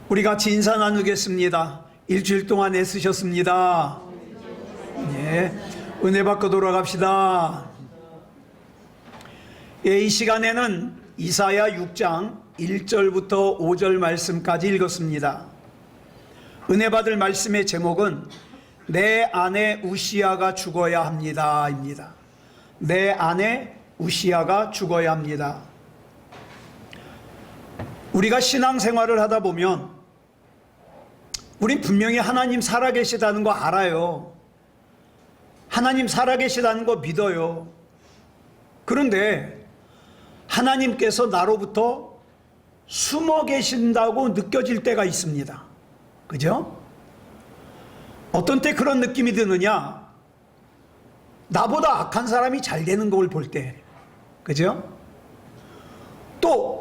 우리 같이 인사 나누겠습니다. 일주일 동안 애쓰셨습니다. 예, 은혜 받고 돌아갑시다. 예, 이 시간에는 이사야 6장 1절부터 5절 말씀까지 읽었습니다. 은혜 받을 말씀의 제목은 내 아내 우시아가 죽어야 합니다 입니다. 내 아내 우시아가 죽어야 합니다. 우리가 신앙생활을 하다 보면 우린 분명히 하나님 살아계시다는 거 알아요. 하나님 살아계시다는 거 믿어요. 그런데 하나님께서 나로부터 숨어 계신다고 느껴질 때가 있습니다. 그죠? 어떤 때 그런 느낌이 드느냐? 나보다 악한 사람이 잘 되는 걸 볼 때. 그죠? 또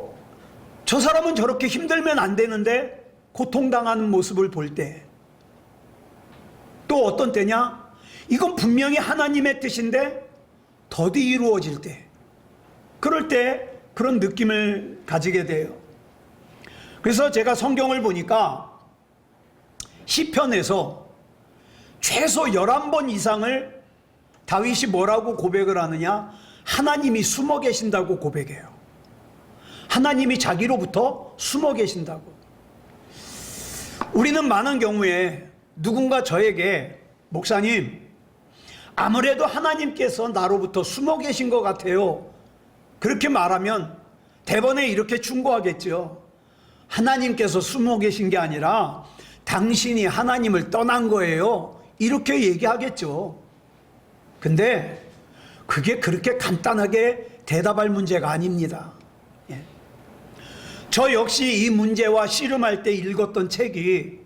저 사람은 저렇게 힘들면 안 되는데 고통당하는 모습을 볼 때. 또 어떤 때냐? 이건 분명히 하나님의 뜻인데 더디 이루어질 때. 그럴 때 그런 느낌을 가지게 돼요. 그래서 제가 성경을 보니까 시편에서 최소 11번 이상을 다윗이 뭐라고 고백을 하느냐? 하나님이 숨어 계신다고 고백해요. 하나님이 자기로부터 숨어 계신다고. 우리는 많은 경우에 누군가 저에게 목사님, 아무래도 하나님께서 나로부터 숨어 계신 것 같아요. 그렇게 말하면 대번에 이렇게 충고하겠죠. 하나님께서 숨어 계신 게 아니라 당신이 하나님을 떠난 거예요. 이렇게 얘기하겠죠. 근데 그게 그렇게 간단하게 대답할 문제가 아닙니다. 예. 저 역시 이 문제와 씨름할 때 읽었던 책이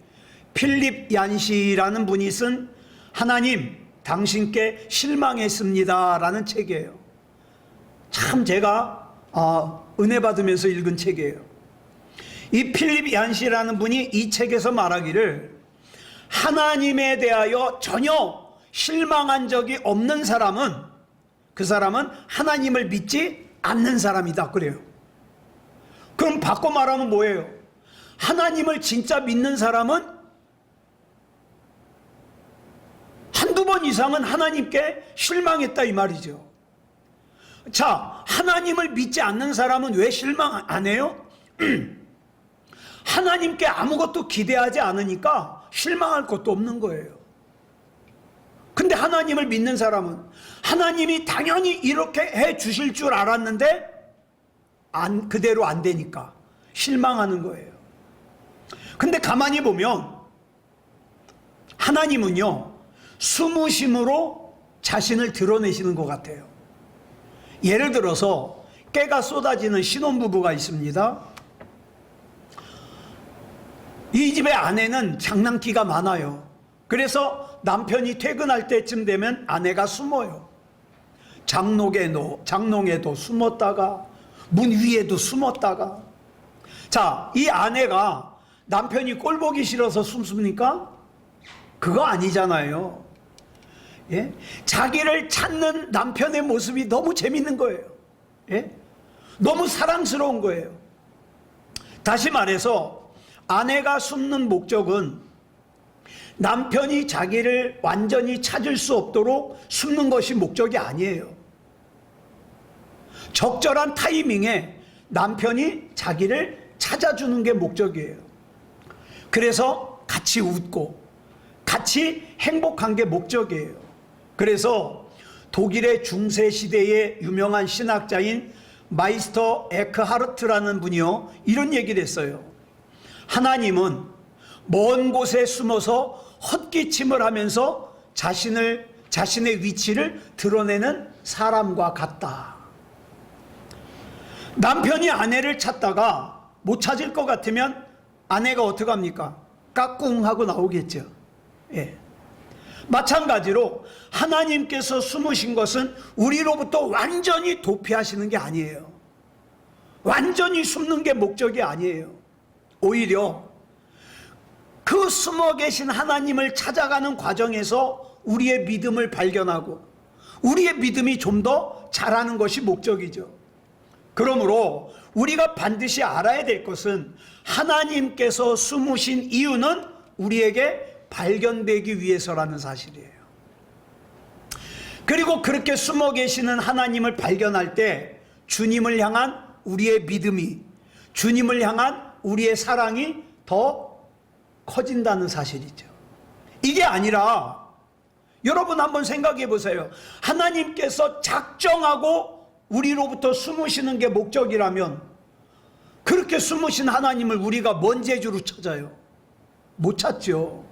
필립 얀시라는 분이 쓴 하나님 당신께 실망했습니다 라는 책이에요. 참 제가 은혜 받으면서 읽은 책이에요. 이 필립 얀시라는 분이 이 책에서 말하기를 하나님에 대하여 전혀 실망한 적이 없는 사람은 그 사람은 하나님을 믿지 않는 사람이다 그래요. 그럼 바꿔 말하면 뭐예요? 하나님을 진짜 믿는 사람은 한두 번 이상은 하나님께 실망했다 이 말이죠. 자, 하나님을 믿지 않는 사람은 왜 실망 안 해요? 하나님께 아무것도 기대하지 않으니까 실망할 것도 없는 거예요. 근데 하나님을 믿는 사람은 하나님이 당연히 이렇게 해 주실 줄 알았는데 그대로 안 되니까 실망하는 거예요. 근데 가만히 보면 하나님은요, 숨으심으로 자신을 드러내시는 것 같아요. 예를 들어서 깨가 쏟아지는 신혼부부가 있습니다. 이 집의 아내는 장난기가 많아요. 그래서 남편이 퇴근할 때쯤 되면 아내가 숨어요. 장롱에도 숨었다가 문 위에도 숨었다가. 자, 이 아내가 남편이 꼴 보기 싫어서 숨습니까? 그거 아니잖아요. 예? 자기를 찾는 남편의 모습이 너무 재밌는 거예요. 예? 너무 사랑스러운 거예요. 다시 말해서 아내가 숨는 목적은 남편이 자기를 완전히 찾을 수 없도록 숨는 것이 목적이 아니에요. 적절한 타이밍에 남편이 자기를 찾아주는 게 목적이에요. 그래서 같이 웃고 같이 행복한 게 목적이에요. 그래서 독일의 중세시대의 유명한 신학자인 마이스터 에크하르트라는 분이요, 이런 얘기를 했어요. 하나님은 먼 곳에 숨어서 헛기침을 하면서 자신의 위치를 드러내는 사람과 같다. 남편이 아내를 찾다가 못 찾을 것 같으면 아내가 어떻게 합니까? 까꿍 하고 나오겠죠. 예. 마찬가지로 하나님께서 숨으신 것은 우리로부터 완전히 도피하시는 게 아니에요. 완전히 숨는 게 목적이 아니에요. 오히려 그 숨어 계신 하나님을 찾아가는 과정에서 우리의 믿음을 발견하고 우리의 믿음이 좀 더 자라는 것이 목적이죠. 그러므로 우리가 반드시 알아야 될 것은 하나님께서 숨으신 이유는 우리에게 발견되기 위해서라는 사실이에요. 그리고 그렇게 숨어 계시는 하나님을 발견할 때 주님을 향한 우리의 믿음이, 주님을 향한 우리의 사랑이 더 커진다는 사실이죠. 이게 아니라 여러분 한번 생각해 보세요. 하나님께서 작정하고 우리로부터 숨으시는 게 목적이라면 그렇게 숨으신 하나님을 우리가 뭔 재주로 찾아요? 못 찾죠.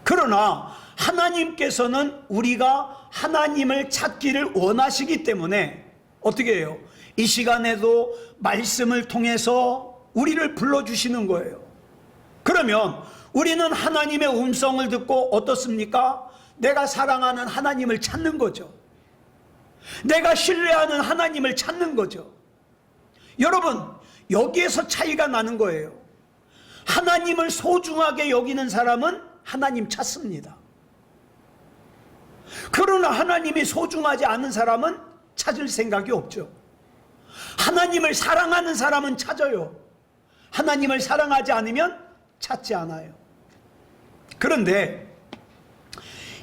그러나 하나님께서는 우리가 하나님을 찾기를 원하시기 때문에 어떻게 해요? 이 시간에도 말씀을 통해서 우리를 불러주시는 거예요. 그러면 우리는 하나님의 음성을 듣고 어떻습니까? 내가 사랑하는 하나님을 찾는 거죠. 내가 신뢰하는 하나님을 찾는 거죠. 여러분, 여기에서 차이가 나는 거예요. 하나님을 소중하게 여기는 사람은 하나님 찾습니다. 그러나 하나님이 소중하지 않은 사람은 찾을 생각이 없죠. 하나님을 사랑하는 사람은 찾아요. 하나님을 사랑하지 않으면 찾지 않아요. 그런데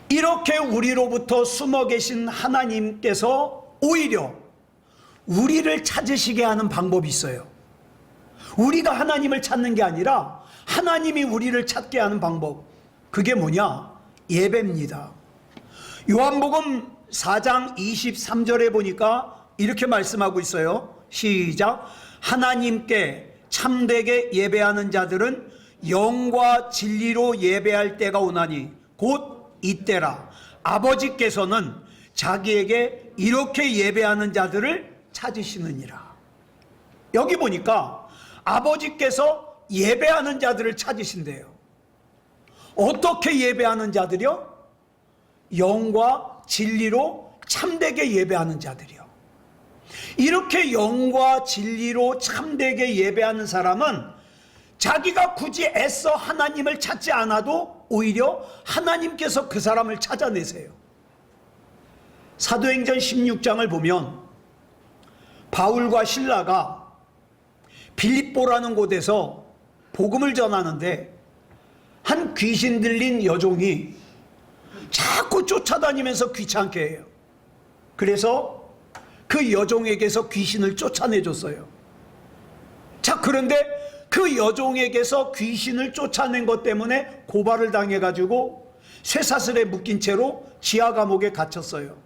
이렇게 우리로부터 숨어 계신 하나님께서 오히려 우리를 찾으시게 하는 방법이 있어요. 우리가 하나님을 찾는 게 아니라 하나님이 우리를 찾게 하는 방법, 그게 뭐냐? 예배입니다. 요한복음 4장 23절에 보니까 이렇게 말씀하고 있어요. 시작. 하나님께 참되게 예배하는 자들은 영과 진리로 예배할 때가 오나니 곧 이때라. 아버지께서는 자기에게 이렇게 예배하는 자들을 찾으시느니라. 여기 보니까 아버지께서 예배하는 자들을 찾으신대요. 어떻게 예배하는 자들이요? 영과 진리로 참되게 예배하는 자들이요. 이렇게 영과 진리로 참되게 예배하는 사람은 자기가 굳이 애써 하나님을 찾지 않아도 오히려 하나님께서 그 사람을 찾아내세요. 사도행전 16장을 보면 바울과 실라가 빌립보라는 곳에서 복음을 전하는데 한 귀신 들린 여종이 자꾸 쫓아다니면서 귀찮게 해요. 그래서 그 여종에게서 귀신을 쫓아내줬어요. 자, 그런데 그 여종에게서 귀신을 쫓아낸 것 때문에 고발을 당해가지고 쇠사슬에 묶인 채로 지하 감옥에 갇혔어요.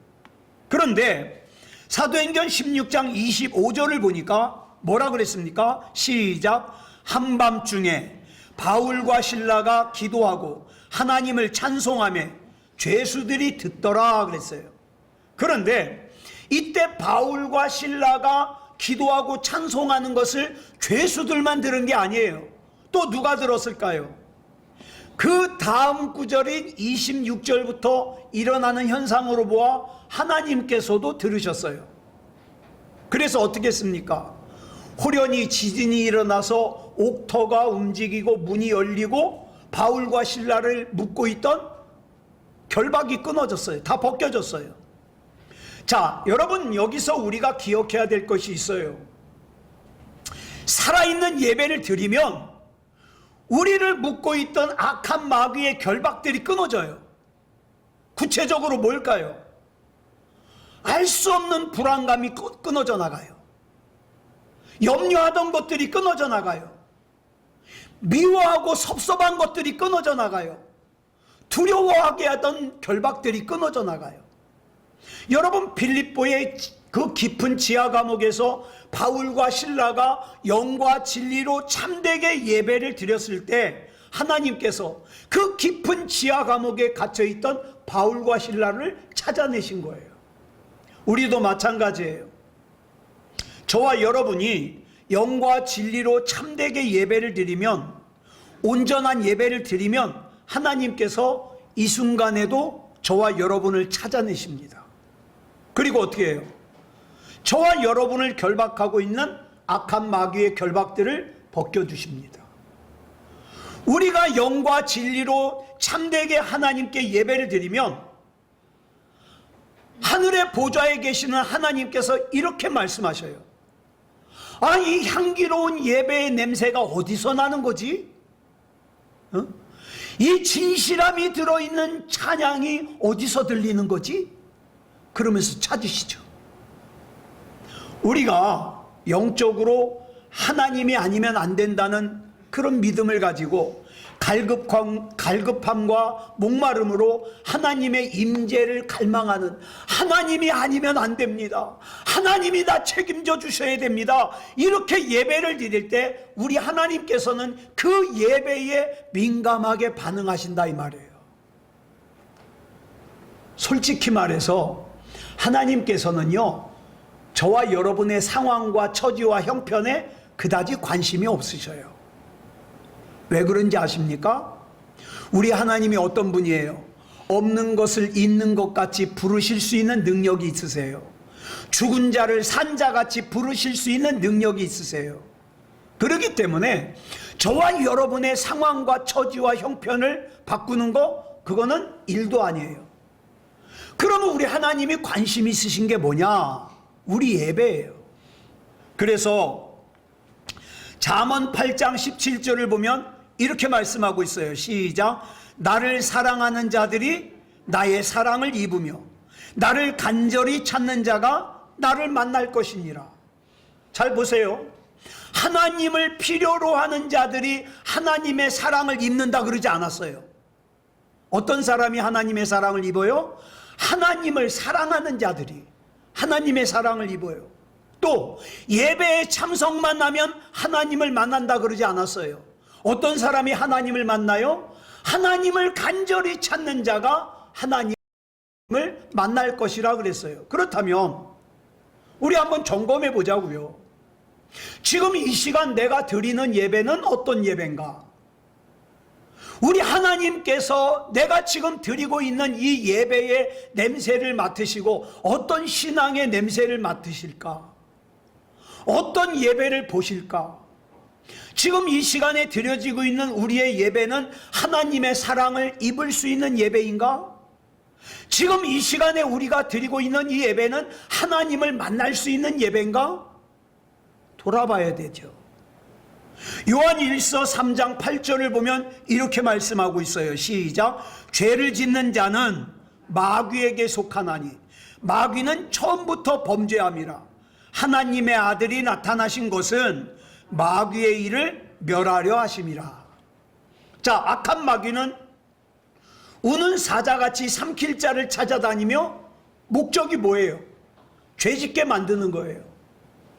그런데 사도행전 16장 25절을 보니까 뭐라 그랬습니까? 시작. 한밤중에 바울과 실라가 기도하고 하나님을 찬송하며 죄수들이 듣더라 그랬어요. 그런데 이때 바울과 실라가 기도하고 찬송하는 것을 죄수들만 들은 게 아니에요. 또 누가 들었을까요? 그 다음 구절인 26절부터 일어나는 현상으로 보아 하나님께서도 들으셨어요. 그래서 어떻게 했습니까? 호련히 지진이 일어나서 옥터가 움직이고 문이 열리고 바울과 실라를 묶고 있던 결박이 끊어졌어요. 다 벗겨졌어요. 자, 여러분, 여기서 우리가 기억해야 될 것이 있어요. 살아있는 예배를 드리면 우리를 묶고 있던 악한 마귀의 결박들이 끊어져요. 구체적으로 뭘까요? 알 수 없는 불안감이 끊어져 나가요. 염려하던 것들이 끊어져 나가요. 미워하고 섭섭한 것들이 끊어져 나가요. 두려워하게 하던 결박들이 끊어져 나가요. 여러분, 빌립보의 그 깊은 지하 감옥에서 바울과 실라가 영과 진리로 참되게 예배를 드렸을 때 하나님께서 그 깊은 지하 감옥에 갇혀있던 바울과 실라를 찾아내신 거예요. 우리도 마찬가지예요. 저와 여러분이 영과 진리로 참되게 예배를 드리면, 온전한 예배를 드리면 하나님께서 이 순간에도 저와 여러분을 찾아내십니다. 그리고 어떻게 해요? 저와 여러분을 결박하고 있는 악한 마귀의 결박들을 벗겨주십니다. 우리가 영과 진리로 참되게 하나님께 예배를 드리면 하늘의 보좌에 계시는 하나님께서 이렇게 말씀하셔요. 아니, 향기로운 예배의 냄새가 어디서 나는 거지? 이 진실함이 들어있는 찬양이 어디서 들리는 거지? 그러면서 찾으시죠. 우리가 영적으로 하나님이 아니면 안 된다는 그런 믿음을 가지고 갈급함과 목마름으로 하나님의 임재를 갈망하는, 하나님이 아니면 안 됩니다, 하나님이 다 책임져 주셔야 됩니다, 이렇게 예배를 드릴 때 우리 하나님께서는 그 예배에 민감하게 반응하신다 이 말이에요. 솔직히 말해서 하나님께서는요, 저와 여러분의 상황과 처지와 형편에 그다지 관심이 없으셔요. 왜 그런지 아십니까? 우리 하나님이 어떤 분이에요? 없는 것을 있는 것 같이 부르실 수 있는 능력이 있으세요. 죽은 자를 산 자같이 부르실 수 있는 능력이 있으세요. 그렇기 때문에 저와 여러분의 상황과 처지와 형편을 바꾸는 거, 그거는 일도 아니에요. 그러면 우리 하나님이 관심 있으신 게 뭐냐? 우리 예배예요. 그래서 잠언 8장 17절을 보면 이렇게 말씀하고 있어요. 시작. 나를 사랑하는 자들이 나의 사랑을 입으며 나를 간절히 찾는 자가 나를 만날 것이니라. 잘 보세요. 하나님을 필요로 하는 자들이 하나님의 사랑을 입는다 그러지 않았어요. 어떤 사람이 하나님의 사랑을 입어요? 하나님을 사랑하는 자들이 하나님의 사랑을 입어요. 또 예배에 참석만 하면 하나님을 만난다 그러지 않았어요. 어떤 사람이 하나님을 만나요? 하나님을 간절히 찾는 자가 하나님을 만날 것이라 그랬어요. 그렇다면 우리 한번 점검해 보자고요. 지금 이 시간 내가 드리는 예배는 어떤 예배인가? 우리 하나님께서 내가 지금 드리고 있는 이 예배의 냄새를 맡으시고 어떤 신앙의 냄새를 맡으실까? 어떤 예배를 보실까? 지금 이 시간에 드려지고 있는 우리의 예배는 하나님의 사랑을 입을 수 있는 예배인가? 지금 이 시간에 우리가 드리고 있는 이 예배는 하나님을 만날 수 있는 예배인가? 돌아봐야 되죠. 요한일서 3장 8절을 보면 이렇게 말씀하고 있어요. 시작. 죄를 짓는 자는 마귀에게 속하나니 마귀는 처음부터 범죄함이라. 하나님의 아들이 나타나신 것은 마귀의 일을 멸하려 하심이라. 자, 악한 마귀는 우는 사자같이 삼킬 자를 찾아다니며 목적이 뭐예요? 죄짓게 만드는 거예요.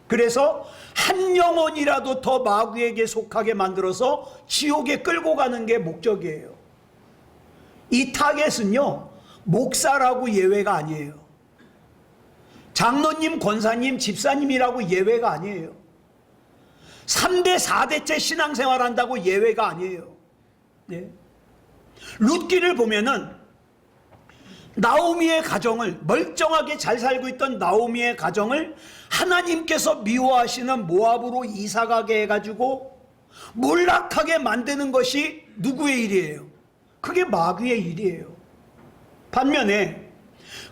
그래서 한 영혼이라도 더 마귀에게 속하게 만들어서 지옥에 끌고 가는 게 목적이에요. 이 타겟은요, 목사라고 예외가 아니에요. 장로님, 권사님, 집사님이라고 예외가 아니에요. 3대, 4대째 신앙생활 한다고 예외가 아니에요. 네. 룻기를 보면은 나오미의 가정을, 멀쩡하게 잘 살고 있던 나오미의 가정을 하나님께서 미워하시는 모압으로 이사가게 해가지고 몰락하게 만드는 것이 누구의 일이에요? 그게 마귀의 일이에요. 반면에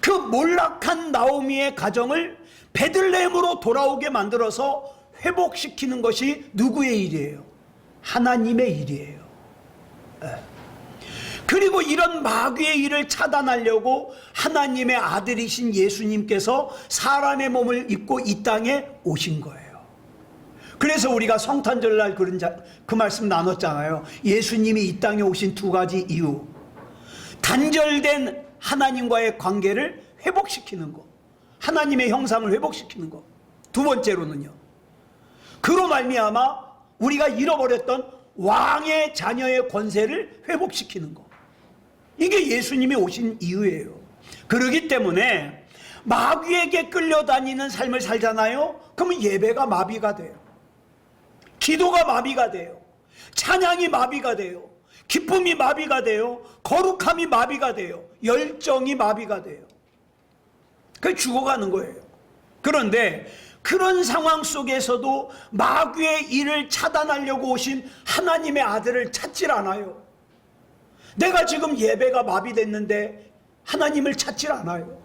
그 몰락한 나오미의 가정을 베들레헴으로 돌아오게 만들어서 회복시키는 것이 누구의 일이에요? 하나님의 일이에요. 그리고 이런 마귀의 일을 차단하려고 하나님의 아들이신 예수님께서 사람의 몸을 입고 이 땅에 오신 거예요. 그래서 우리가 성탄절날 그 말씀 나눴잖아요. 예수님이 이 땅에 오신 두 가지 이유. 단절된 하나님과의 관계를 회복시키는 것, 하나님의 형상을 회복시키는 것. 두 번째로는요, 그로 말미암아 우리가 잃어버렸던 왕의 자녀의 권세를 회복시키는 것. 이게 예수님이 오신 이유예요. 그렇기 때문에 마귀에게 끌려다니는 삶을 살잖아요. 그러면 예배가 마비가 돼요. 기도가 마비가 돼요. 찬양이 마비가 돼요. 기쁨이 마비가 돼요. 거룩함이 마비가 돼요. 열정이 마비가 돼요. 그게 죽어가는 거예요. 그런데 그런 상황 속에서도 마귀의 일을 차단하려고 오신 하나님의 아들을 찾질 않아요. 내가 지금 예배가 마비됐는데 하나님을 찾질 않아요.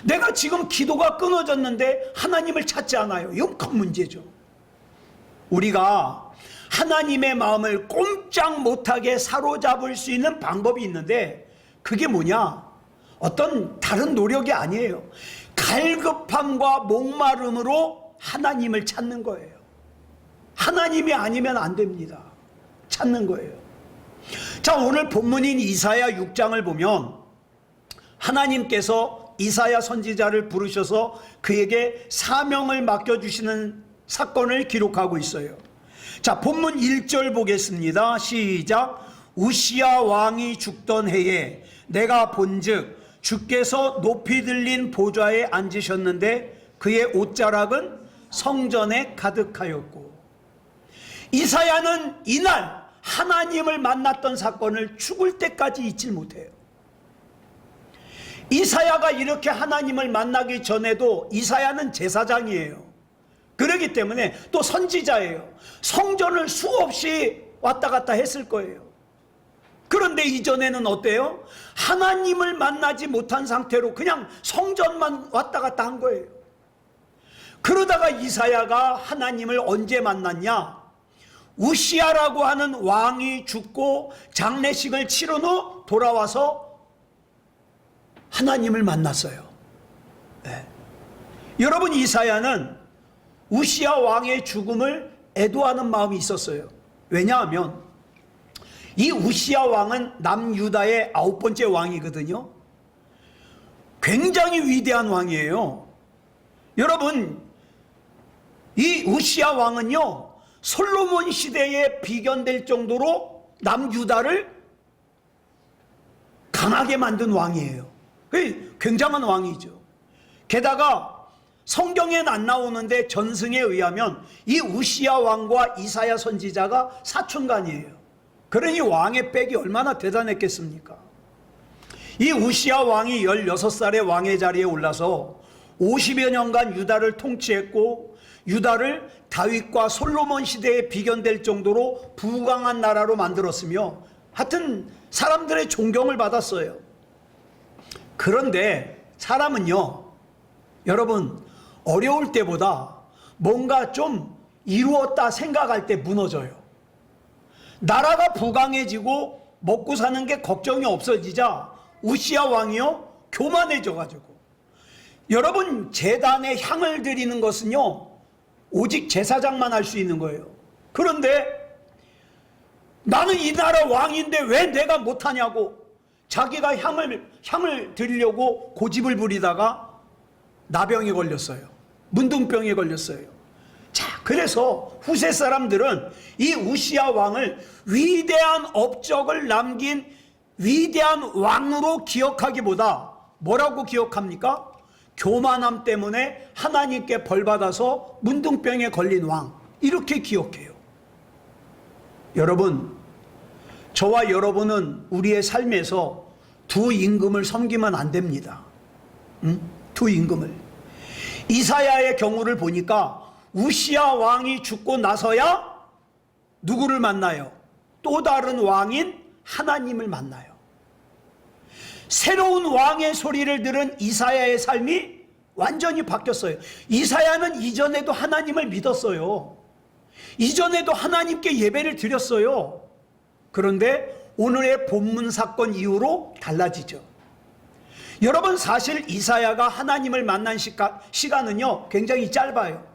내가 지금 기도가 끊어졌는데 하나님을 찾지 않아요. 이건 큰 문제죠. 우리가 하나님의 마음을 꼼짝 못하게 사로잡을 수 있는 방법이 있는데, 그게 뭐냐? 어떤 다른 노력이 아니에요. 갈급함과 목마름으로 하나님을 찾는 거예요. 하나님이 아니면 안 됩니다. 찾는 거예요. 자, 오늘 본문인 이사야 6장을 보면 하나님께서 이사야 선지자를 부르셔서 그에게 사명을 맡겨주시는 사건을 기록하고 있어요. 자, 본문 1절 보겠습니다. 시작. 우시야 왕이 죽던 해에 내가 본즉 주께서 높이 들린 보좌에 앉으셨는데 그의 옷자락은 성전에 가득하였고. 이사야는 이날 하나님을 만났던 사건을 죽을 때까지 잊지 못해요. 이사야가 이렇게 하나님을 만나기 전에도 이사야는 제사장이에요. 그렇기 때문에 또 선지자예요. 성전을 수없이 왔다 갔다 했을 거예요. 그런데 이전에는 어때요? 하나님을 만나지 못한 상태로 그냥 성전만 왔다 갔다 한 거예요. 그러다가 이사야가 하나님을 언제 만났냐? 우시야라고 하는 왕이 죽고 장례식을 치른 후 돌아와서 하나님을 만났어요. 네. 여러분, 이사야는 우시야 왕의 죽음을 애도하는 마음이 있었어요. 왜냐하면 이 우시야 왕은 남유다의 9번째 왕이거든요. 굉장히 위대한 왕이에요. 여러분, 이 우시야 왕은요, 솔로몬 시대에 비견될 정도로 남유다를 강하게 만든 왕이에요. 굉장한 왕이죠. 게다가 성경에는 안 나오는데 전승에 의하면 이 우시야 왕과 이사야 선지자가 사촌간이에요. 그러니 왕의 빽이 얼마나 대단했겠습니까? 이 우시야 왕이 16살에 왕의 자리에 올라서 50여 년간 유다를 통치했고, 유다를 다윗과 솔로몬 시대에 비견될 정도로 부강한 나라로 만들었으며, 하여튼 사람들의 존경을 받았어요. 그런데 사람은요, 여러분, 어려울 때보다 뭔가 좀 이루었다 생각할 때 무너져요. 나라가 부강해지고 먹고 사는 게 걱정이 없어지자 우시야 왕이요, 교만해져가지고. 여러분, 제단에 향을 드리는 것은요, 오직 제사장만 할 수 있는 거예요. 그런데 나는 이 나라 왕인데 왜 내가 못하냐고 자기가 향을 드리려고 고집을 부리다가 나병에 걸렸어요. 문둥병에 걸렸어요. 자, 그래서 후세 사람들은 이 우시야 왕을 위대한 업적을 남긴 위대한 왕으로 기억하기보다 뭐라고 기억합니까? 교만함 때문에 하나님께 벌받아서 문둥병에 걸린 왕, 이렇게 기억해요. 여러분, 저와 여러분은 우리의 삶에서 두 임금을 섬기면 안 됩니다. 두 임금을. 이사야의 경우를 보니까 우시야 왕이 죽고 나서야 누구를 만나요? 또 다른 왕인 하나님을 만나요. 새로운 왕의 소리를 들은 이사야의 삶이 완전히 바뀌었어요. 이사야는 이전에도 하나님을 믿었어요. 이전에도 하나님께 예배를 드렸어요. 그런데 오늘의 본문 사건 이후로 달라지죠. 여러분, 사실 이사야가 하나님을 만난 시간은요, 굉장히 짧아요.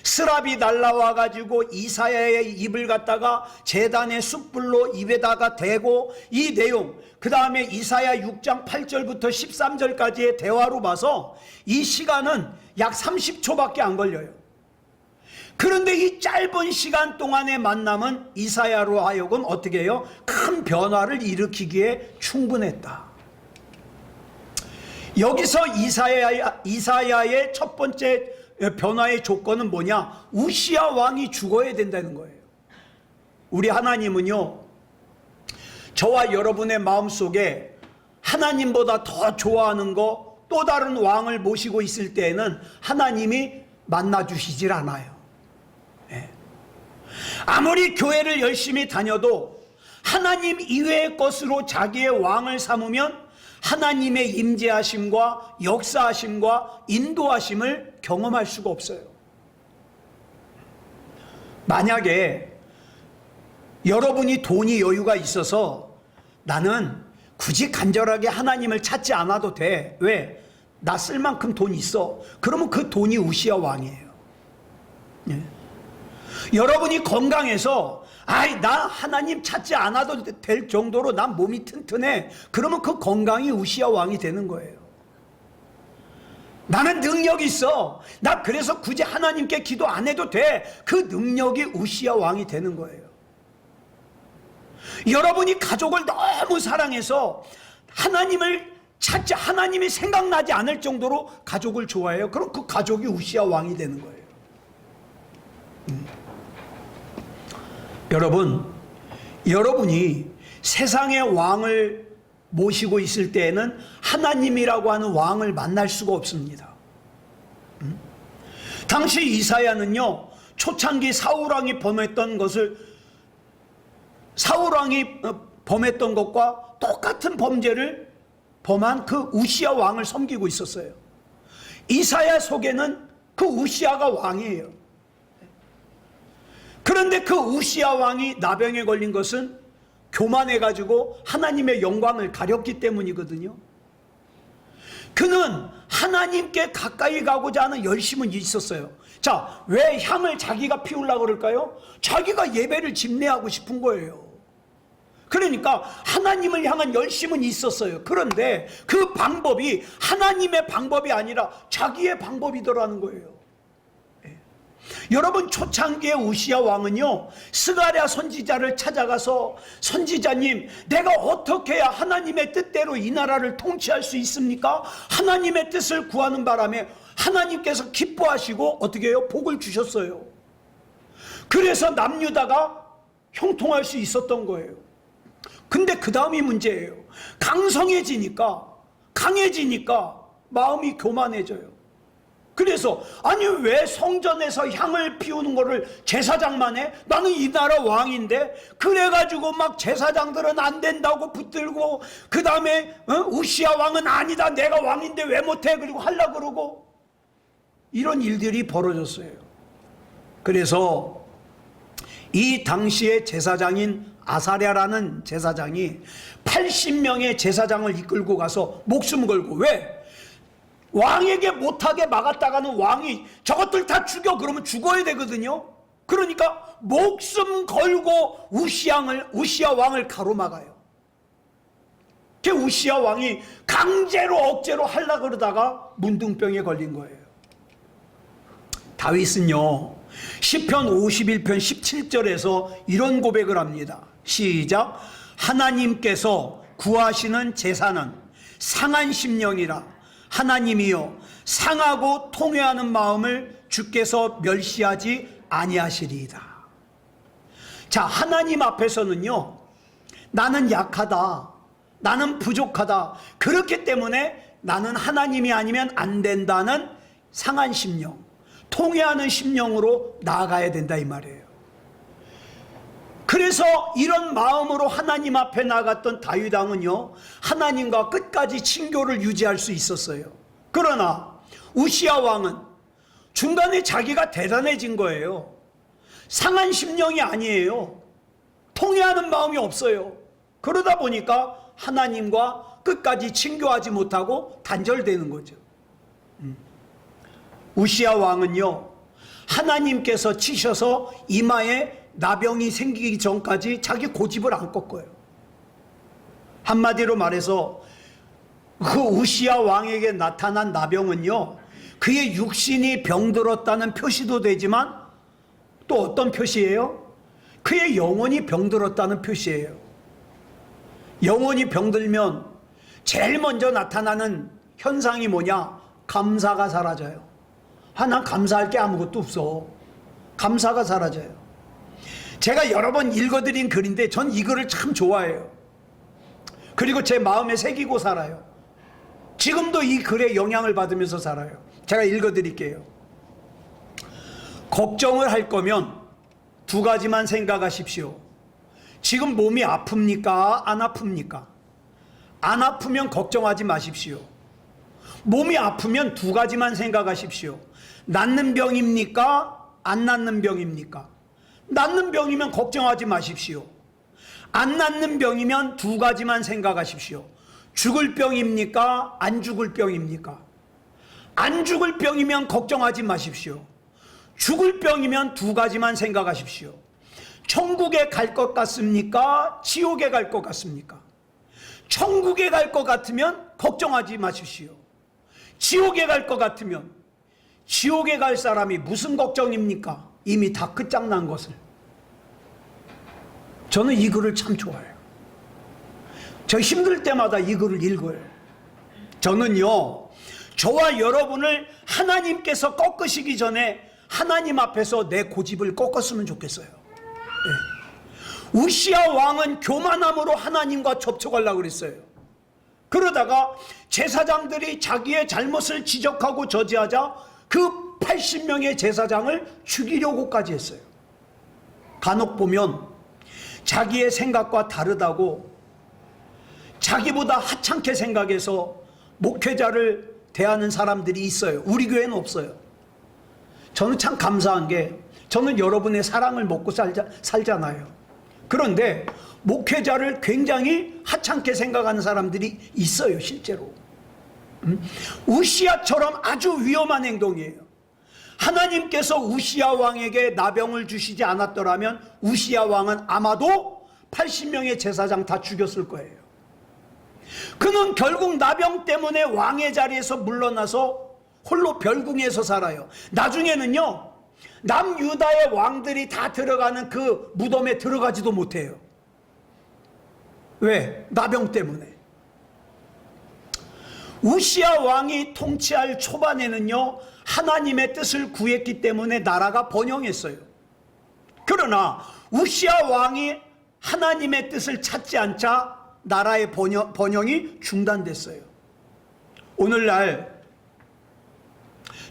스랍이 날라와 가지고 이사야의 입을 갖다가 제단의 숯불로 입에다가 대고, 이 내용, 그 다음에 이사야 6장 8절부터 13절까지의 대화로 봐서 이 시간은 약 30초밖에 안 걸려요. 그런데 이 짧은 시간 동안의 만남은 이사야로 하여금 어떻게 해요? 큰 변화를 일으키기에 충분했다. 여기서 이사야의 첫 번째 변화의 조건은 뭐냐? 우시야 왕이 죽어야 된다는 거예요. 우리 하나님은요, 저와 여러분의 마음속에 하나님보다 더 좋아하는 거, 또 다른 왕을 모시고 있을 때에는 하나님이 만나주시질 않아요. 아무리 교회를 열심히 다녀도 하나님 이외의 것으로 자기의 왕을 삼으면 하나님의 임재하심과 역사하심과 인도하심을 경험할 수가 없어요. 만약에 여러분이 돈이 여유가 있어서 나는 굳이 간절하게 하나님을 찾지 않아도 돼. 왜? 나 쓸 만큼 돈 있어. 그러면 그 돈이 우시아 왕이에요. 예. 여러분이 건강해서 나 하나님 찾지 않아도 될 정도로 난 몸이 튼튼해. 그러면 그 건강이 우시아 왕이 되는 거예요. 나는 능력이 있어. 나 그래서 굳이 하나님께 기도 안 해도 돼. 그 능력이 우시아 왕이 되는 거예요. 여러분이 가족을 너무 사랑해서 하나님을 찾지, 하나님이 생각나지 않을 정도로 가족을 좋아해요. 그럼 그 가족이 우시아 왕이 되는 거예요. 여러분이 세상의 왕을 모시고 있을 때에는 하나님이라고 하는 왕을 만날 수가 없습니다. 당시 이사야는요, 초창기 사울왕이 범했던 것과 똑같은 범죄를 범한 그 우시아 왕을 섬기고 있었어요. 이사야 속에는 그 우시아가 왕이에요. 그런데 그 우시아 왕이 나병에 걸린 것은 교만해가지고 하나님의 영광을 가렸기 때문이거든요. 그는 하나님께 가까이 가고자 하는 열심은 있었어요. 자, 왜 향을 자기가 피우려고 그럴까요? 자기가 예배를 집례하고 싶은 거예요. 그러니까 하나님을 향한 열심은 있었어요. 그런데 그 방법이 하나님의 방법이 아니라 자기의 방법이더라는 거예요. 여러분, 초창기의 우시아 왕은요, 스가랴 선지자를 찾아가서 선지자님, 내가 어떻게 해야 하나님의 뜻대로 이 나라를 통치할 수 있습니까? 하나님의 뜻을 구하는 바람에 하나님께서 기뻐하시고 어떻게 해요? 복을 주셨어요. 그래서 남유다가 형통할 수 있었던 거예요. 근데 그 다음이 문제예요. 강성해지니까, 강해지니까 마음이 교만해져요. 그래서 아니 왜 성전에서 향을 피우는 거를 제사장만 해? 나는 이 나라 왕인데. 그래가지고 막 제사장들은 안 된다고 붙들고, 그 다음에 우시아 왕은 아니다, 내가 왕인데 왜 못해? 그리고 하려고 그러고, 이런 일들이 벌어졌어요. 그래서 이 당시의 제사장인 아사랴라는 제사장이 80명의 제사장을 이끌고 가서 목숨 걸고, 왜? 왕에게 못하게 막았다가는 왕이 저것들 다 죽여, 그러면 죽어야 되거든요. 그러니까 목숨 걸고 우시아 왕을 가로막아요. 그 우시아 왕이 강제로 억제로 하려고 그러다가 문둥병에 걸린 거예요. 다윗은요, 시편 51편 17절에서 이런 고백을 합니다. 시작. 하나님께서 구하시는 제사는 상한 심령이라. 하나님이여, 상하고 통회하는 마음을 주께서 멸시하지 아니하시리이다. 자, 하나님 앞에서는요, 나는 약하다, 나는 부족하다, 그렇기 때문에 나는 하나님이 아니면 안 된다는 상한 심령, 통회하는 심령으로 나아가야 된다, 이 말이에요. 그래서 이런 마음으로 하나님 앞에 나갔던 다윗 왕은요, 하나님과 끝까지 친교를 유지할 수 있었어요. 그러나 우시아 왕은 중간에 자기가 대단해진 거예요. 상한 심령이 아니에요. 통회하는 마음이 없어요. 그러다 보니까 하나님과 끝까지 친교하지 못하고 단절되는 거죠. 우시아 왕은요, 하나님께서 치셔서 이마에 나병이 생기기 전까지 자기 고집을 안 꺾어요. 한마디로 말해서 그 우시아 왕에게 나타난 나병은요, 그의 육신이 병들었다는 표시도 되지만 또 어떤 표시예요? 그의 영혼이 병들었다는 표시예요. 영혼이 병들면 제일 먼저 나타나는 현상이 뭐냐? 감사가 사라져요. 난 감사할 게 아무것도 없어. 감사가 사라져요. 제가 여러 번 읽어드린 글인데 전 이 글을 참 좋아해요. 그리고 제 마음에 새기고 살아요. 지금도 이 글에 영향을 받으면서 살아요. 제가 읽어드릴게요. 걱정을 할 거면 두 가지만 생각하십시오. 지금 몸이 아픕니까? 안 아픕니까? 안 아프면 걱정하지 마십시오. 몸이 아프면 두 가지만 생각하십시오. 낫는 병입니까? 안 낫는 병입니까? 낫는 병이면 걱정하지 마십시오. 안 낫는 병이면 두 가지만 생각하십시오. 죽을 병입니까? 안 죽을 병입니까? 안 죽을 병이면 걱정하지 마십시오. 죽을 병이면 두 가지만 생각하십시오. 천국에 갈 것 같습니까? 지옥에 갈 것 같습니까? 천국에 갈 것 같으면 걱정하지 마십시오. 지옥에 갈 것 같으면, 지옥에 갈 사람이 무슨 걱정입니까? 이미 다 끝장난 것을. 저는 이 글을 참 좋아해요. 저 힘들 때마다 이 글을 읽어요. 저는요, 저와 여러분을 하나님께서 꺾으시기 전에 하나님 앞에서 내 고집을 꺾었으면 좋겠어요. 네. 우시야 왕은 교만함으로 하나님과 접촉하려고 그랬어요. 그러다가 제사장들이 자기의 잘못을 지적하고 저지하자 그 80명의 제사장을 죽이려고까지 했어요. 간혹 보면 자기의 생각과 다르다고 자기보다 하찮게 생각해서 목회자를 대하는 사람들이 있어요. 우리 교회는 없어요. 저는 참 감사한 게, 저는 여러분의 사랑을 먹고 살잖아요. 그런데 목회자를 굉장히 하찮게 생각하는 사람들이 있어요, 실제로. 우시야처럼 아주 위험한 행동이에요. 하나님께서 우시야 왕에게 나병을 주시지 않았더라면 우시야 왕은 아마도 80명의 제사장 다 죽였을 거예요. 그는 결국 나병 때문에 왕의 자리에서 물러나서 홀로 별궁에서 살아요. 나중에는요, 남유다의 왕들이 다 들어가는 그 무덤에 들어가지도 못해요. 왜? 나병 때문에. 우시야 왕이 통치할 초반에는요, 하나님의 뜻을 구했기 때문에 나라가 번영했어요. 그러나 우시야 왕이 하나님의 뜻을 찾지 않자 나라의 번영이 중단됐어요. 오늘날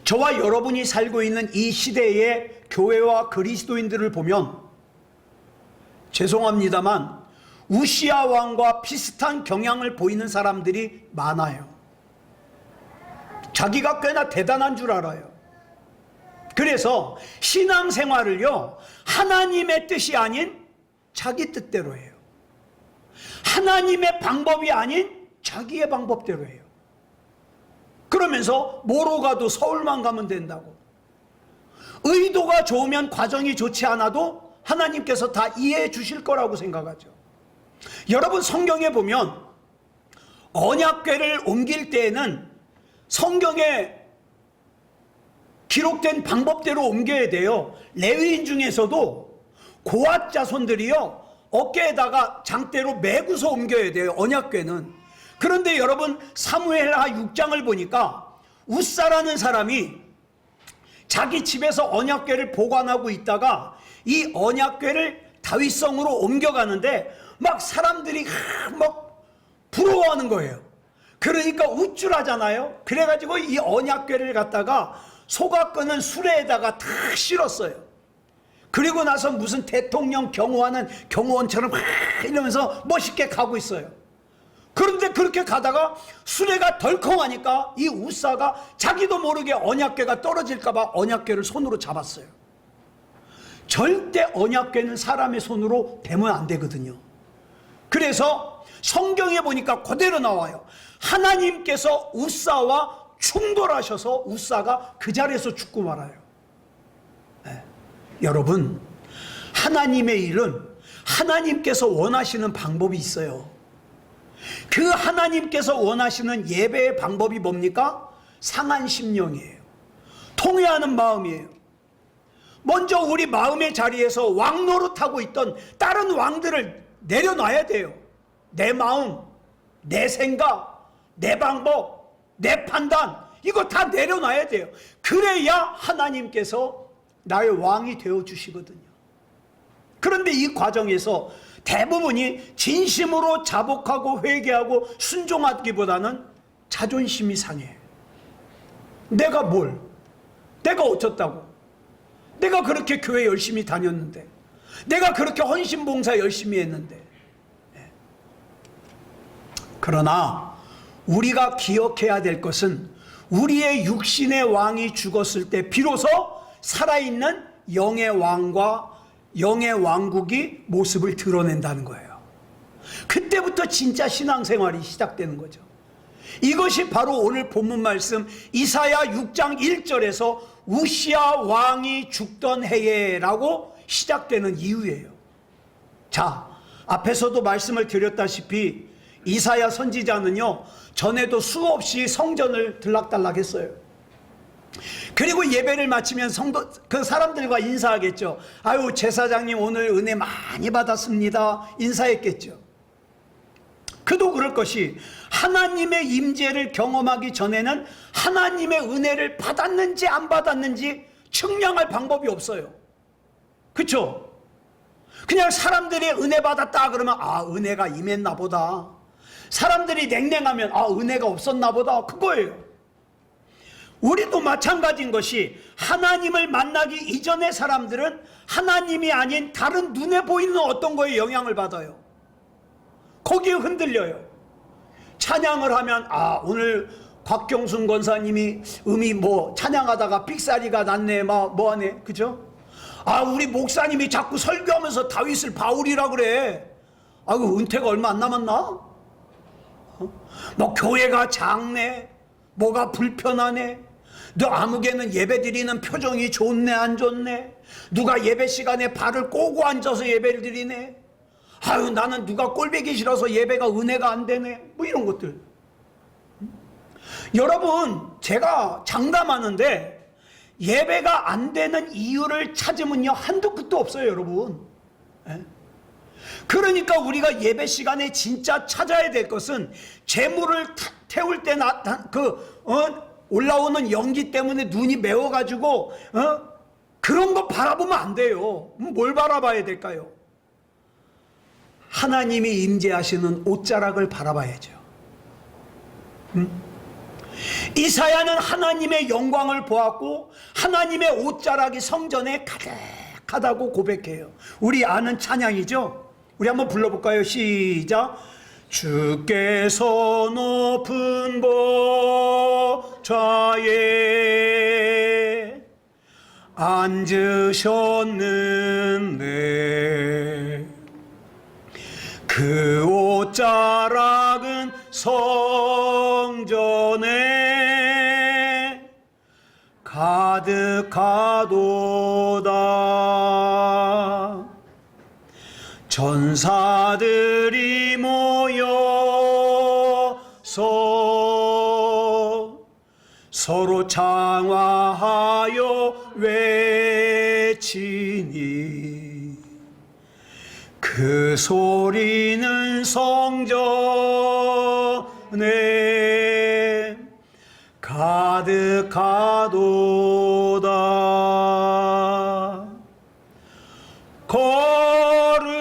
저와 여러분이 살고 있는 이 시대의 교회와 그리스도인들을 보면 죄송합니다만 우시야 왕과 비슷한 경향을 보이는 사람들이 많아요. 자기가 꽤나 대단한 줄 알아요. 그래서 신앙생활을요, 하나님의 뜻이 아닌 자기 뜻대로 해요. 하나님의 방법이 아닌 자기의 방법대로 해요. 그러면서 뭐로 가도 서울만 가면 된다고. 의도가 좋으면 과정이 좋지 않아도 하나님께서 다 이해해 주실 거라고 생각하죠. 여러분, 성경에 보면 언약궤를 옮길 때에는 성경에 기록된 방법대로 옮겨야 돼요. 레위인 중에서도 고앗 자손들이요, 어깨에다가 장대로 메고서 옮겨야 돼요, 언약궤는. 그런데 여러분, 사무엘하 6장을 보니까 우사라는 사람이 자기 집에서 언약궤를 보관하고 있다가 이 언약궤를 다윗성으로 옮겨가는데 막 사람들이 막 부러워하는 거예요. 그러니까 우쭐하잖아요. 그래가지고 이 언약궤를 갖다가 소가 끄는 수레에다가 탁 실었어요. 그리고 나서 무슨 대통령 경호하는 경호원처럼 이러면서 멋있게 가고 있어요. 그런데 그렇게 가다가 수레가 덜컹하니까 이 우사가 자기도 모르게 언약궤가 떨어질까봐 언약궤를 손으로 잡았어요. 절대 언약궤는 사람의 손으로 대면 안 되거든요. 그래서 성경에 보니까 그대로 나와요. 하나님께서 우사와 충돌하셔서 우사가 그 자리에서 죽고 말아요. 네. 여러분, 하나님의 일은 하나님께서 원하시는 방법이 있어요. 그 하나님께서 원하시는 예배의 방법이 뭡니까? 상한 심령이에요. 통회하는 마음이에요. 먼저 우리 마음의 자리에서 왕 노릇하고 있던 다른 왕들을 내려놔야 돼요. 내 마음, 내 생각, 내 방법, 내 판단, 이거 다 내려놔야 돼요. 그래야 하나님께서 나의 왕이 되어주시거든요. 그런데 이 과정에서 대부분이 진심으로 자복하고 회개하고 순종하기보다는 자존심이 상해요. 내가 뭘? 내가 어쩌다고? 내가 그렇게 교회 열심히 다녔는데, 내가 그렇게 헌신봉사 열심히 했는데. 그러나 우리가 기억해야 될 것은 우리의 육신의 왕이 죽었을 때 비로소 살아있는 영의 왕과 영의 왕국이 모습을 드러낸다는 거예요. 그때부터 진짜 신앙생활이 시작되는 거죠. 이것이 바로 오늘 본문 말씀 이사야 6장 1절에서 우시야 왕이 죽던 해에라고 시작되는 이유예요. 자, 앞에서도 말씀을 드렸다시피 이사야 선지자는요, 전에도 수없이 성전을 들락달락 했어요. 그리고 예배를 마치면 그 사람들과 인사하겠죠. 아유, 제사장님 오늘 은혜 많이 받았습니다. 인사했겠죠. 그도 그럴 것이 하나님의 임재를 경험하기 전에는 하나님의 은혜를 받았는지 안 받았는지 측량할 방법이 없어요. 그렇죠? 그냥 사람들이 은혜 받았다 그러면 아, 은혜가 임했나 보다. 사람들이 냉랭하면 아, 은혜가 없었나 보다. 그거예요. 우리도 마찬가지인 것이 하나님을 만나기 이전의 사람들은 하나님이 아닌 다른 눈에 보이는 어떤 거에 영향을 받아요. 거기에 흔들려요. 찬양을 하면 아, 오늘 곽경순 권사님이 음이 뭐 찬양하다가 삑사리가 났네 뭐하네, 그죠? 아, 우리 목사님이 자꾸 설교하면서 다윗을 바울이라 그래. 아이고, 은퇴가 얼마 안 남았나? 뭐 교회가 작네, 뭐가 불편하네, 너 아무개는 예배 드리는 표정이 좋네 안 좋네, 누가 예배 시간에 발을 꼬고 앉아서 예배를 드리네, 아유 나는 누가 꼴보기 싫어서 예배가 은혜가 안 되네, 뭐 이런 것들. 여러분, 제가 장담하는데 예배가 안 되는 이유를 찾으면요 한두 끝도 없어요, 여러분. 그러니까 우리가 예배 시간에 진짜 찾아야 될 것은 재물을 태울 때 올라오는 연기 때문에 눈이 매워가지고 그런 거 바라보면 안 돼요. 뭘 바라봐야 될까요? 하나님이 임재하시는 옷자락을 바라봐야죠. 이사야는 하나님의 영광을 보았고 하나님의 옷자락이 성전에 가득하다고 고백해요. 우리 아는 찬양이죠. 우리 한번 불러볼까요? 시작. 주께서 높은 보좌에 앉으셨는데 그 옷자락은 성전에 가득하도다. 전사들이 모여서 서로 장화하여 외치니 그 소리는 성전에 가득하도다. 거룩하다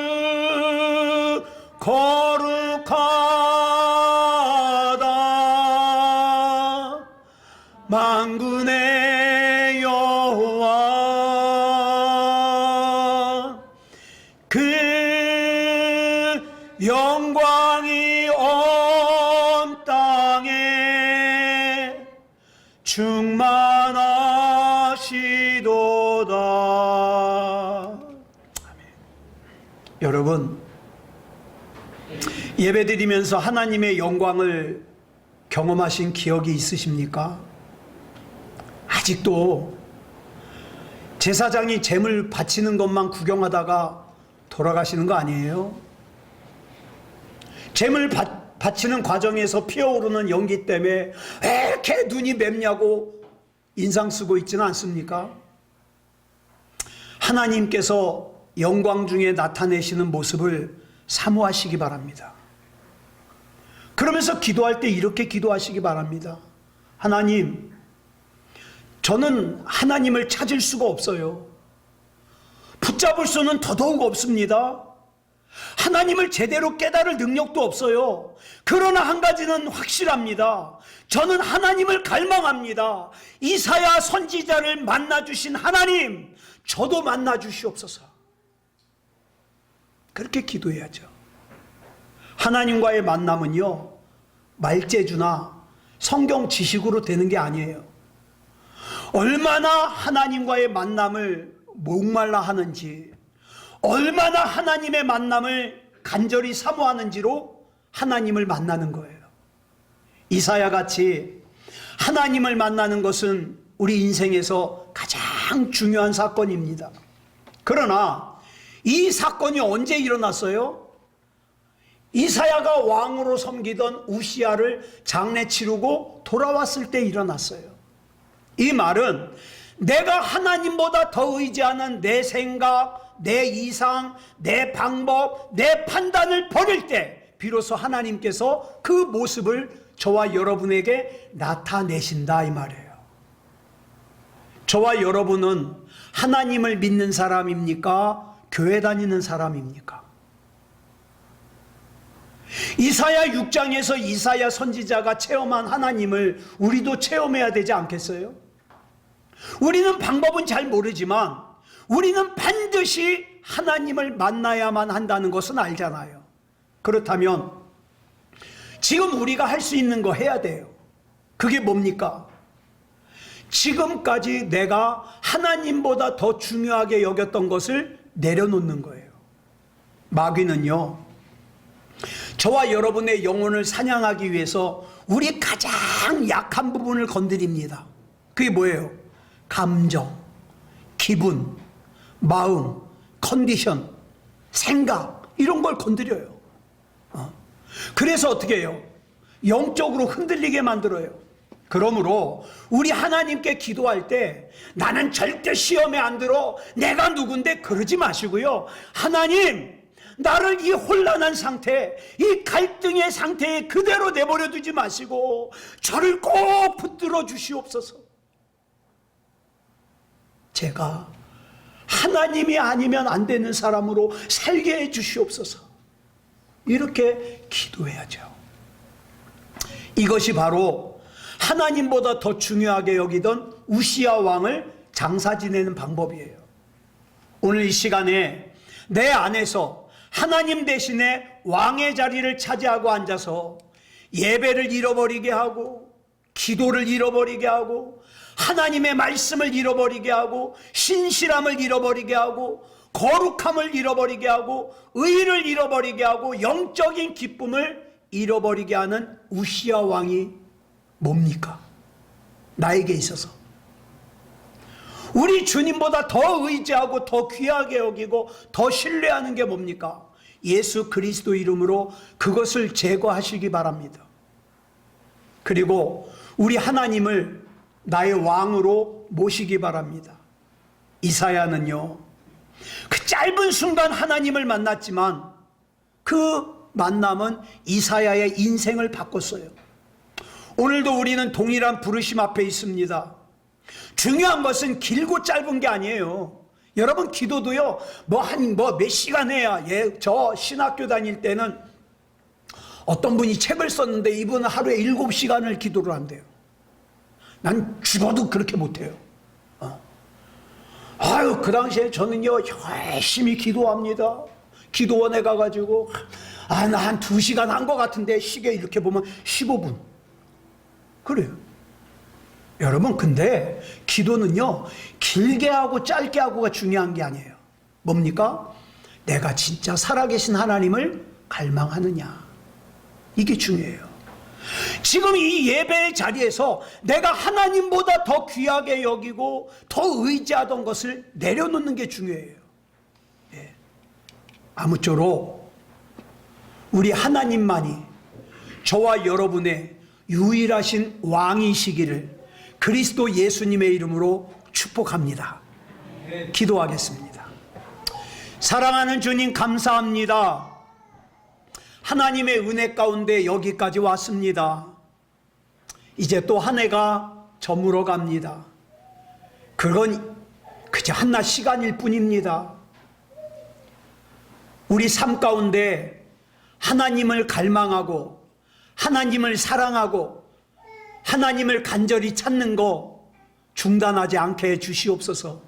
만군의 여호와, 그 영광이 온 땅에 충만하시도다. 여러분, 예배드리면서 하나님의 영광을 경험하신 기억이 있으십니까? 아직도 제사장이 제물 바치는 것만 구경하다가 돌아가시는 거 아니에요? 제물 바치는 과정에서 피어오르는 연기 때문에 왜 이렇게 눈이 맵냐고 인상 쓰고 있지는 않습니까? 하나님께서 영광 중에 나타내시는 모습을 사모하시기 바랍니다. 그러면서 기도할 때 이렇게 기도하시기 바랍니다. 하나님, 저는 하나님을 찾을 수가 없어요. 붙잡을 수는 더더욱 없습니다. 하나님을 제대로 깨달을 능력도 없어요. 그러나 한 가지는 확실합니다. 저는 하나님을 갈망합니다. 이사야 선지자를 만나주신 하나님, 저도 만나주시옵소서. 그렇게 기도해야죠. 하나님과의 만남은요, 말재주나 성경 지식으로 되는 게 아니에요. 얼마나 하나님과의 만남을 목말라 하는지, 얼마나 하나님의 만남을 간절히 사모하는지로 하나님을 만나는 거예요. 이사야 같이 하나님을 만나는 것은 우리 인생에서 가장 중요한 사건입니다. 그러나 이 사건이 언제 일어났어요? 이사야가 왕으로 섬기던 우시야를 장례 치르고 돌아왔을 때 일어났어요. 이 말은 내가 하나님보다 더 의지하는 내 생각, 내 이상, 내 방법, 내 판단을 버릴 때 비로소 하나님께서 그 모습을 저와 여러분에게 나타내신다 이 말이에요. 저와 여러분은 하나님을 믿는 사람입니까? 교회 다니는 사람입니까? 이사야 6장에서 이사야 선지자가 체험한 하나님을 우리도 체험해야 되지 않겠어요? 우리는 방법은 잘 모르지만 우리는 반드시 하나님을 만나야만 한다는 것은 알잖아요. 그렇다면 지금 우리가 할 수 있는 거 해야 돼요. 그게 뭡니까? 지금까지 내가 하나님보다 더 중요하게 여겼던 것을 내려놓는 거예요. 마귀는요, 저와 여러분의 영혼을 사냥하기 위해서 우리 가장 약한 부분을 건드립니다. 그게 뭐예요? 감정, 기분, 마음, 컨디션, 생각, 이런 걸 건드려요. 그래서 어떻게 해요? 영적으로 흔들리게 만들어요. 그러므로 우리 하나님께 기도할 때 나는 절대 시험에 안 들어, 내가 누군데, 그러지 마시고요. 하나님, 나를 이 혼란한 상태, 이 갈등의 상태에 그대로 내버려 두지 마시고 저를 꼭 붙들어 주시옵소서. 제가 하나님이 아니면 안 되는 사람으로 살게 해 주시옵소서. 이렇게 기도해야죠. 이것이 바로 하나님보다 더 중요하게 여기던 우시야 왕을 장사 지내는 방법이에요. 오늘 이 시간에 내 안에서 하나님 대신에 왕의 자리를 차지하고 앉아서 예배를 잃어버리게 하고, 기도를 잃어버리게 하고, 하나님의 말씀을 잃어버리게 하고, 신실함을 잃어버리게 하고, 거룩함을 잃어버리게 하고, 의를 잃어버리게 하고, 영적인 기쁨을 잃어버리게 하는 우시야 왕이 뭡니까? 나에게 있어서 우리 주님보다 더 의지하고 더 귀하게 여기고 더 신뢰하는 게 뭡니까? 예수 그리스도 이름으로 그것을 제거하시기 바랍니다. 그리고 우리 하나님을 나의 왕으로 모시기 바랍니다. 이사야는요, 그 짧은 순간 하나님을 만났지만 그 만남은 이사야의 인생을 바꿨어요. 오늘도 우리는 동일한 부르심 앞에 있습니다. 중요한 것은 길고 짧은 게 아니에요. 여러분, 기도도요, 몇 시간 해야, 저 신학교 다닐 때는 어떤 분이 책을 썼는데 이분은 하루에 7시간을 기도를 한대요. 난 죽어도 그렇게 못해요. 아유, 그 당시에 저는요, 열심히 기도합니다. 기도원에 가가지고, 나 한 2시간 한 것 같은데, 시계 이렇게 보면 15분. 그래요. 여러분, 근데 기도는요, 길게 하고 짧게 하고가 중요한 게 아니에요. 뭡니까? 내가 진짜 살아계신 하나님을 갈망하느냐. 이게 중요해요. 지금 이 예배의 자리에서 내가 하나님보다 더 귀하게 여기고 더 의지하던 것을 내려놓는 게 중요해요. 예. 아무쪼록 우리 하나님만이 저와 여러분의 유일하신 왕이시기를 그리스도 예수님의 이름으로 축복합니다. 기도하겠습니다. 사랑하는 주님, 감사합니다. 하나님의 은혜 가운데 여기까지 왔습니다. 이제 또 한 해가 저물어 갑니다. 그건 그저 한낮 시간일 뿐입니다. 우리 삶 가운데 하나님을 갈망하고 하나님을 사랑하고 하나님을 간절히 찾는 거 중단하지 않게 해 주시옵소서.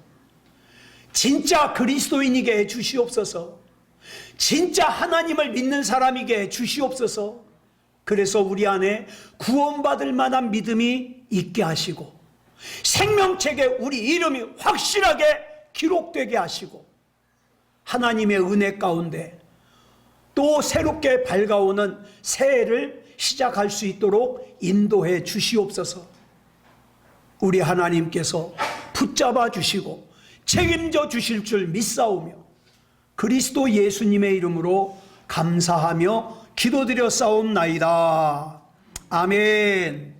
진짜 그리스도인이게 해 주시옵소서. 진짜 하나님을 믿는 사람이게 해 주시옵소서. 그래서 우리 안에 구원받을 만한 믿음이 있게 하시고 생명책에 우리 이름이 확실하게 기록되게 하시고 하나님의 은혜 가운데 또 새롭게 밝아오는 새해를 시작할 수 있도록 인도해 주시옵소서. 우리 하나님께서 붙잡아 주시고 책임져 주실 줄 믿사오며 그리스도 예수님의 이름으로 감사하며 기도드려 싸움나이다. 아멘.